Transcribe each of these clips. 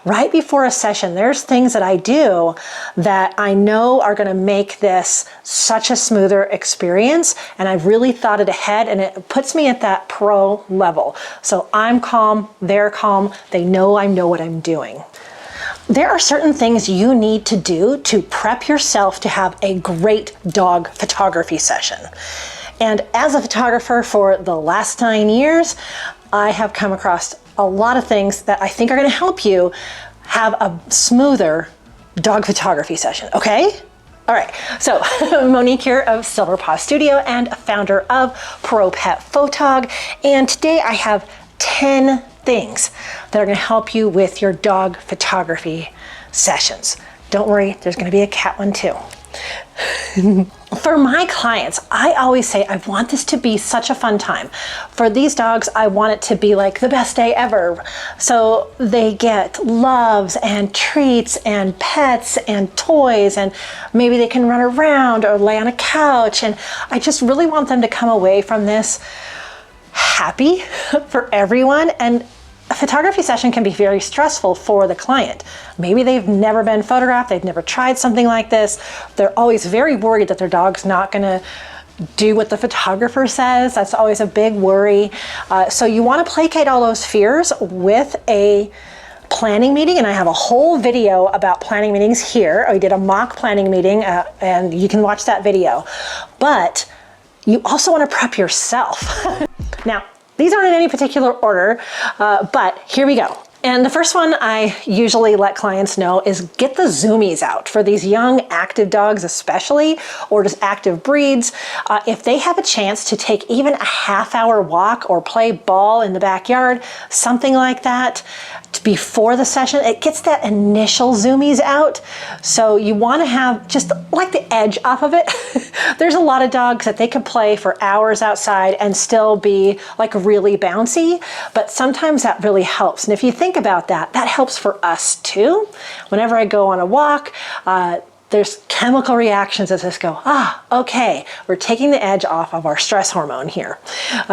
right before a session, there's things that I do that I know are going to make this such a smoother experience, and I've really thought it ahead, and it puts me at that pro level. So I'm calm, they're calm, they know I know what I'm doing. There are certain things you need to do to prep yourself to have a great dog photography session. And as a photographer for the last 9 years, I have come across a lot of things that I think are going to help you have a smoother dog photography session, okay? All right, so Monique here of Silver Paw Studio and founder of ProPetPhotog, and today I have 10 things that are going to help you with your dog photography sessions. Don't worry, there's going to be a cat one too. For my clients, I always say I want this to be such a fun time. For these dogs, I want it to be like the best day ever. So they get loves and treats and pets and toys, and maybe they can run around or lay on a couch. And I just really want them to come away from this happy for everyone. And a photography session can be very stressful for the client. Maybe they've never been photographed, they've never tried something like this. They're always very worried that their dog's not gonna do what the photographer says. That's always a big worry. So you wanna placate all those fears with a planning meeting, and I have a whole video about planning meetings here. I did a mock planning meeting, and you can watch that video. But you also wanna prep yourself. Now, these aren't in any particular order, but here we go. And the first one I usually let clients know is get the zoomies out for these young active dogs especially, or just active breeds. If they have a chance to take even a half-hour walk or play ball in the backyard, something like that, before the session, it gets that initial zoomies out. So you want to have just like the edge off of it. There's a lot of dogs that they could play for hours outside and still be like really bouncy, but sometimes that really helps. And if you think about that, that helps for us too. Whenever I go on a walk, there's chemical reactions that just go, okay, we're taking the edge off of our stress hormone here.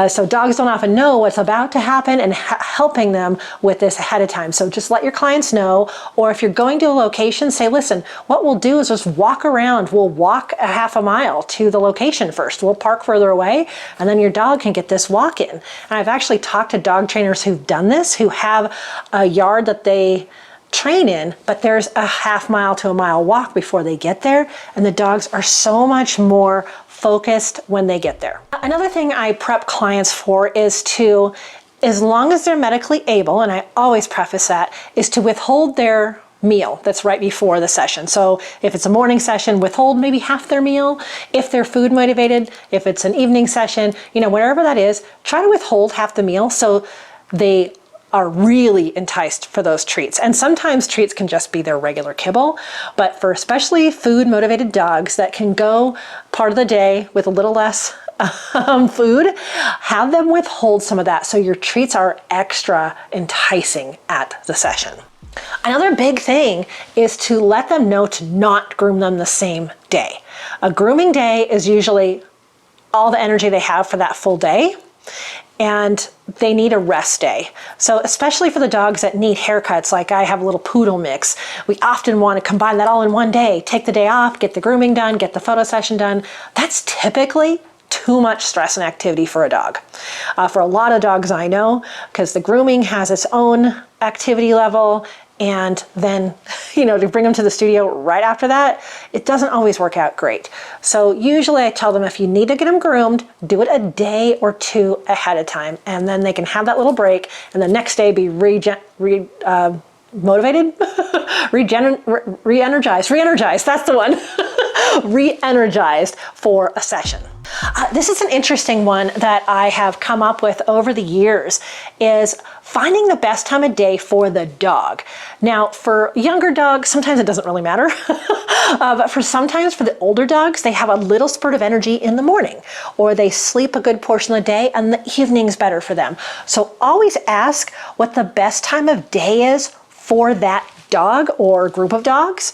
So dogs don't often know what's about to happen, and helping them with this ahead of time. So just let your clients know, or if you're going to a location, say, listen, what we'll do is just walk around. We'll walk a half a mile to the location first. We'll park further away, and then your dog can get this walk in. And I've actually talked to dog trainers who've done this, who have a yard that they train in, but there's a half mile to a mile walk before they get there, and the dogs are so much more focused when they get there. Another thing I prep clients for is to, as long as they're medically able, and I always preface that, is to withhold their meal that's right before the session. So if it's a morning session, withhold maybe half their meal. If they're food motivated, if it's an evening session, you know, whatever that is, try to withhold half the meal so they are really enticed for those treats. And sometimes treats can just be their regular kibble, but for especially food motivated dogs that can go part of the day with a little less food, have them withhold some of that so your treats are extra enticing at the session. Another big thing is to let them know to not groom them the same day. A grooming day is usually all the energy they have for that full day, and they need a rest day. So especially for the dogs that need haircuts, like I have a little poodle mix, we often want to combine that all in one day, take the day off, get the grooming done, get the photo session done. That's typically too much stress and activity for a dog. For a lot of dogs I know, because the grooming has its own activity level, and then, you know, to bring them to the studio right after that, it doesn't always work out great. So usually I tell them if you need to get them groomed, do it a day or two ahead of time, and then they can have that little break, and the next day be motivated, re-energized, that's the one, re-energized for a session. This is an interesting one that I have come up with over the years, is finding the best time of day for the dog. Now, for younger dogs, sometimes it doesn't really matter, but sometimes for the older dogs, they have a little spurt of energy in the morning, or they sleep a good portion of the day and the evening's better for them. So always ask what the best time of day is for that dog or group of dogs,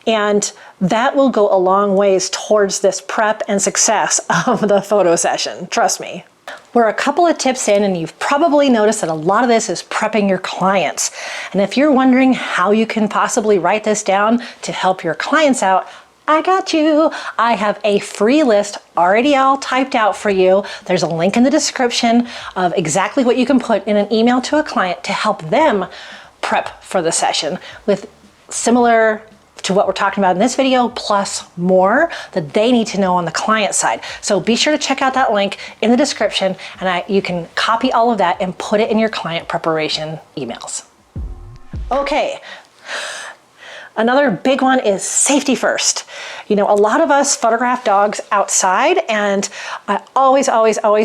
and that will go a long ways towards this prep and success of the photo session, trust me. We're a couple of tips in, and you've probably noticed that a lot of this is prepping your clients. And if you're wondering how you can possibly write this down to help your clients out, I got you. I have a free list already all typed out for you. There's a link in the description of exactly what you can put in an email to a client to help them prep for the session with similar to what we're talking about in this video, plus more that they need to know on the client side. So be sure to check out that link in the description, and you can copy all of that and put it in your client preparation emails. Okay. Another big one is safety first. You know, a lot of us photograph dogs outside, and I always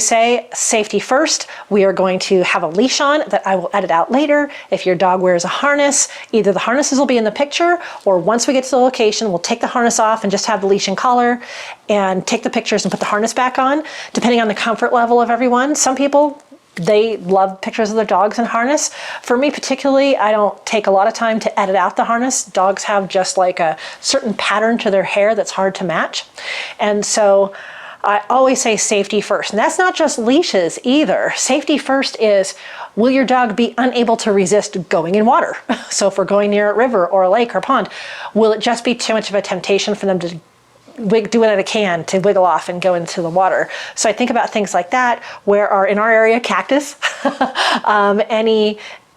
say safety first. We are going to have a leash on that I will edit out later. If your dog wears a harness, either the harnesses will be in the picture, or once we get to the location, we'll take the harness off and just have the leash and collar and take the pictures and put the harness back on, depending on the comfort level of everyone. Some people, they love pictures of their dogs in harness. For me particularly, I don't take a lot of time to edit out the harness. Dogs have just like a certain pattern to their hair that's hard to match. And so I always say safety first. And that's not just leashes either. Safety first is, will your dog be unable to resist going in water? So if we're going near a river or a lake or pond, will it just be too much of a temptation for them to do what they can to wiggle off and go into the water? So I think about things like that, where are in our area cactus,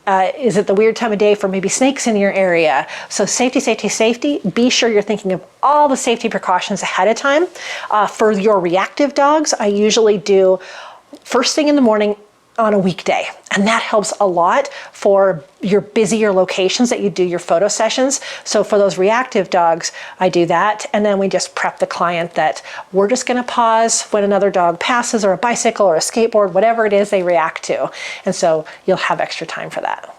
is it the weird time of day for maybe snakes in your area? So safety, safety, safety. Be sure you're thinking of all the safety precautions ahead of time. For your reactive dogs, I usually do first thing in the morning on a weekday. And that helps a lot for your busier locations that you do your photo sessions. So for those reactive dogs, I do that. And then we just prep the client that we're just gonna pause when another dog passes, or a bicycle or a skateboard, whatever it is they react to. And so you'll have extra time for that.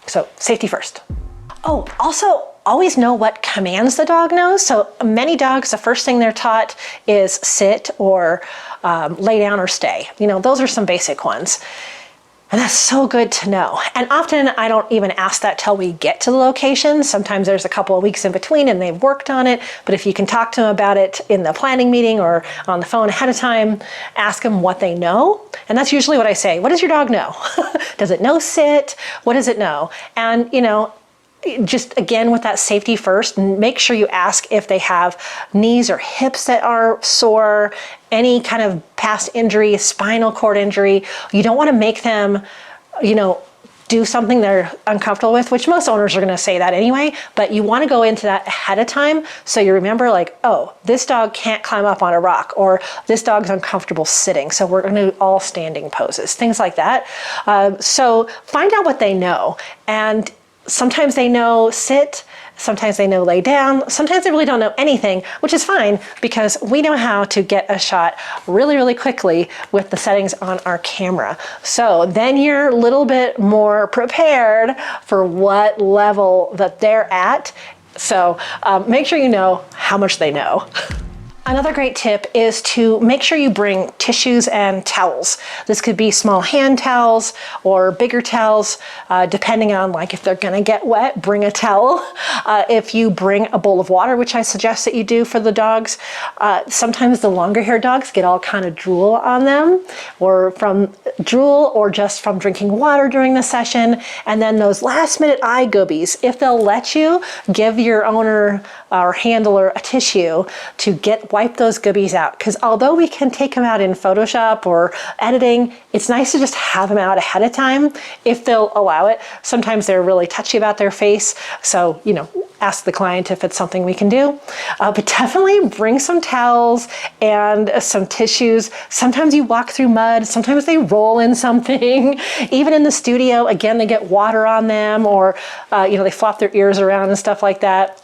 So safety first. Oh, also, always know what commands the dog knows. So many dogs, the first thing they're taught is sit or lay down or stay. You know, those are some basic ones. And that's so good to know. And often I don't even ask that till we get to the location. Sometimes there's a couple of weeks in between and they've worked on it. But if you can talk to them about it in the planning meeting or on the phone ahead of time, ask them what they know. And that's usually what I say. What does your dog know? Does it know sit? What does it know? And, you know, just again with that safety first, make sure you ask if they have knees or hips that are sore, any kind of past injury, spinal cord injury. You don't want to make them, you know, do something they're uncomfortable with, which most owners are going to say that anyway, but you want to go into that ahead of time so you remember, like, oh, this dog can't climb up on a rock, or this dog's uncomfortable sitting, so we're going to do all standing poses, things like that. So find out what they know. And sometimes they know sit, sometimes they know lay down, sometimes they really don't know anything, which is fine because we know how to get a shot really, really quickly with the settings on our camera. So then you're a little bit more prepared for what level that they're at. So make sure you know how much they know. Another great tip is to make sure you bring tissues and towels. This could be small hand towels or bigger towels, depending on like if they're gonna get wet, bring a towel. If you bring a bowl of water, which I suggest that you do for the dogs, sometimes the longer haired dogs get all kind of drool on them, or from drool or just from drinking water during the session. And then those last minute eye goobies, if they'll let you, give your owner or handler a tissue to wipe those goobies out. Because although we can take them out in Photoshop or editing, it's nice to just have them out ahead of time if they'll allow it. Sometimes they're really touchy about their face. So, you know, ask the client if it's something we can do. But definitely bring some towels and some tissues. Sometimes you walk through mud, sometimes they roll in something. Even in the studio, again, they get water on them, or you know, they flop their ears around and stuff like that.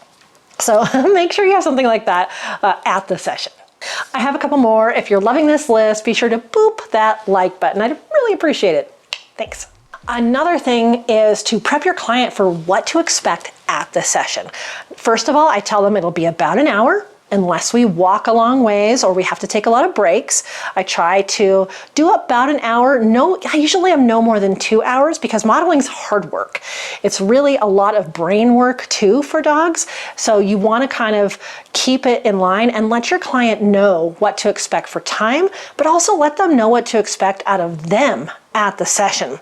So make sure you have something like that at the session. I have a couple more. If you're loving this list, be sure to boop that like button. I'd really appreciate it. Thanks. Another thing is to prep your client for what to expect at the session. First of all, I tell them it'll be about an hour. unless we walk a long ways or we have to take a lot of breaks. I try to do about an hour. I usually have no more than 2 hours because modeling is hard work. It's really a lot of brain work too for dogs. So you want to kind of keep it in line and let your client know what to expect for time, but also let them know what to expect out of them at the session.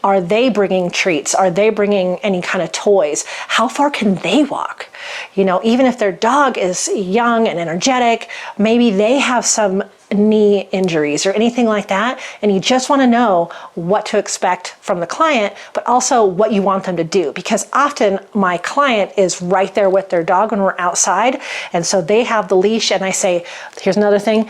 Are they bringing treats? Are they bringing any kind of toys? How far can they walk? You know, even if their dog is young and energetic, maybe they have some knee injuries or anything like that, and you just want to know what to expect from the client, but also what you want them to do, because often my client is right there with their dog when we're outside, and so they have the leash, and I say, here's another thing,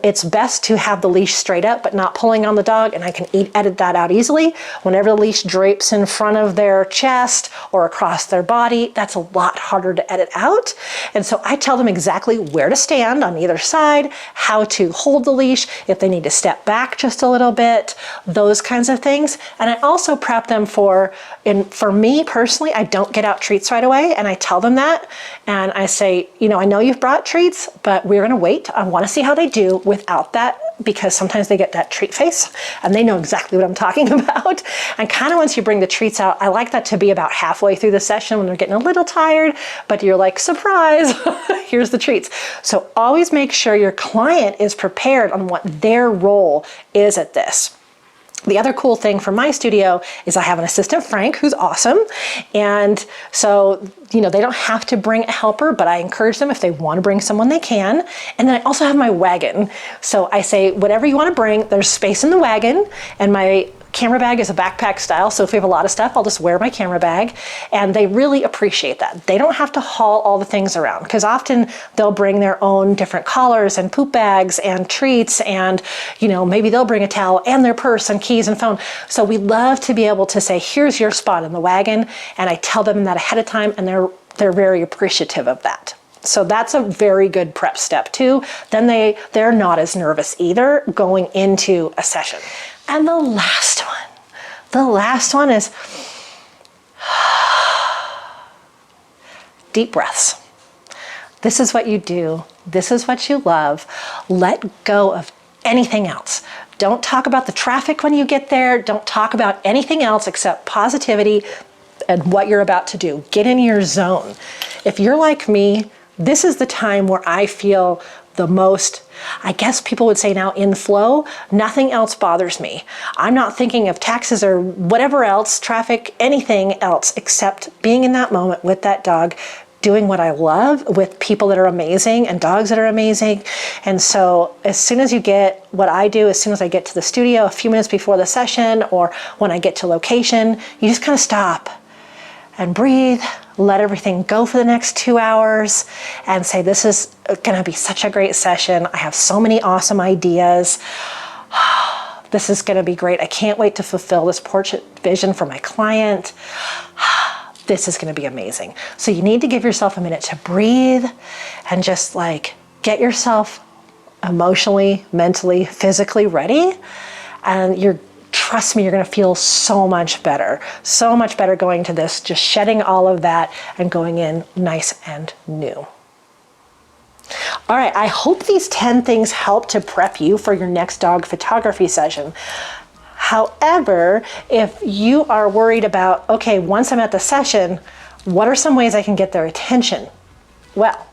it's best to have the leash straight up but not pulling on the dog, and I can edit that out easily. Whenever the leash drapes in front of their chest or across their body, that's a lot harder to edit out. And so I tell them exactly where to stand on either side, how to hold the leash, if they need to step back just a little bit, those kinds of things. And I also prep them for me personally, I don't get out treats right away, and I tell them that, and I say, you know, I know you've brought treats, but we're gonna wait. I wanna see how they do without that, because sometimes they get that treat face and they know exactly what I'm talking about. And kind of once you bring the treats out, I like that to be about halfway through the session when they're getting a little tired, but you're like, surprise, here's the treats. So always make sure your client is prepared on what their role is at this. The other cool thing from my studio is I have an assistant, Frank, who's awesome. And so, you know, they don't have to bring a helper, but I encourage them if they want to bring someone, they can. And then I also have my wagon. So I say, whatever you want to bring, there's space in the wagon, and my camera bag is a backpack style, so if we have a lot of stuff, I'll just wear my camera bag, and they really appreciate that. They don't have to haul all the things around, because often they'll bring their own different collars and poop bags and treats, and you know, maybe they'll bring a towel and their purse and keys and phone. So we love to be able to say, here's your spot in the wagon, and I tell them that ahead of time, and they're very appreciative of that. So that's a very good prep step too. Then they're not as nervous either going into a session. And the last one is deep breaths. This is what you do. This is what you love. Let go of anything else. Don't talk about the traffic when you get there. Don't talk about anything else except positivity and what you're about to do. Get in your zone. If you're like me, this is the time where I feel the most, I guess people would say now, in flow. Nothing else bothers me. I'm not thinking of taxes or whatever else, traffic, anything else, except being in that moment with that dog, doing what I love with people that are amazing and dogs that are amazing. And so as soon as you get what I do, as soon as I get to the studio a few minutes before the session or when I get to location, you just kind of stop and breathe, let everything go for the next 2 hours, and say, this is gonna be such a great session. I have so many awesome ideas. This is gonna be great. I can't wait to fulfill this portrait vision for my client. This is gonna be amazing. So you need to give yourself a minute to breathe and just like get yourself emotionally, mentally, physically ready, and trust me, you're gonna feel so much better going to this, just shedding all of that and going in nice and new. All right, I hope these 10 things help to prep you for your next dog photography session. However, if you are worried about, okay, once I'm at the session, what are some ways I can get their attention? Well,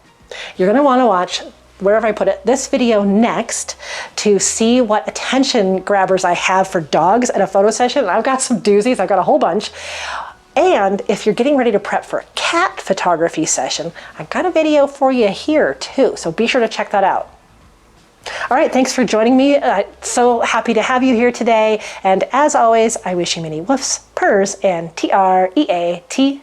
you're gonna wanna watch, wherever I put it, this video next to see what attention grabbers I have for dogs at a photo session. I've got some doozies, I've got a whole bunch. And if you're getting ready to prep for a cat photography session, I've got a video for you here too, so be sure to check that out. All right, thanks for joining me. So happy to have you here today. And as always, I wish you many woofs, purrs, and TREATSs.